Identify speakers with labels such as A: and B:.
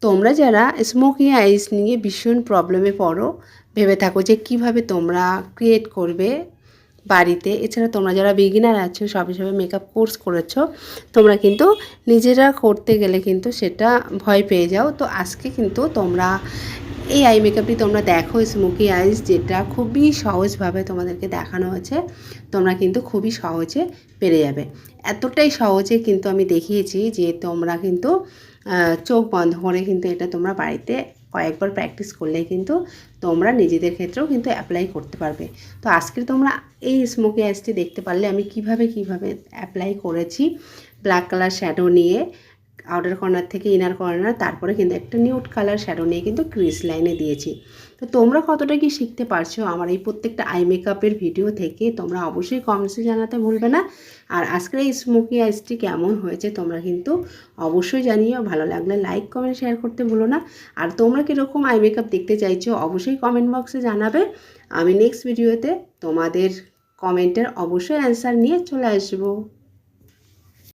A: তোমরা যারা স্মোকি আইস নিয়ে ভীষণ প্রবলেমে পড়ো, ভেবে থাকো যে কিভাবে তোমরা ক্রিয়েট করবে বাড়িতে, এছাড়া তোমরা যারা বিগিনার আছো, সবে সবে মেকআপ কোর্স করেছো, তোমরা কিন্তু নিজেরা করতে গেলে কিন্তু সেটা ভয় পেয়ে যাও। তো আজকে কিন্তু তোমরা এই আই মেকআপটি তোমরা দেখো, স্মোকি আইস, যেটা খুবই সহজভাবে তোমাদেরকে দেখানো হয়েছে। তোমরা কিন্তু খুবই সহজে পেরে যাবে। এতটাই সহজে কিন্তু আমি দেখিয়েছি যে তোমরা কিন্তু চোখ বন্ধ করে কিন্তু এটা তোমরা বাড়িতে কয়েকবার প্র্যাকটিস করলে কিন্তু তোমরা নিজেদের ক্ষেত্রেও কিন্তু অ্যাপ্লাই করতে পারবে। তো আজকে তোমরা এই স্মোকি আইসটি দেখতে পারলে আমি কিভাবে অ্যাপ্লাই করেছি। ব্ল্যাক কালার শ্যাডো নিয়ে আউটার কর্নার থেকে ইনার কর্নার, তারপরে কিন্তু একটা নিউড কালার শ্যাডো নিয়ে কিন্তু ক্রিজ লাইনে দিয়েছি। তো তোমরা কতটা কি শিখতে পারছো আমার এই প্রত্যেকটা আই মেকআপের ভিডিও থেকে তোমরা অবশ্যই কমেন্টসে জানাতে ভুলবে না। আর আজকের এই স্মোকি আইসটি কেমন হয়েছে তোমরা কিন্তু অবশ্যই জানিও। ভালো লাগলে লাইক কমেন্ট শেয়ার করতে ভুলো না। আর তোমরা কীরকম আই মেকআপ দেখতে চাইছো অবশ্যই কমেন্ট বক্সে জানাবে। আমি নেক্সট ভিডিওতে তোমাদের কমেন্টের অবশ্যই অ্যান্সার নিয়ে চলে আসবো।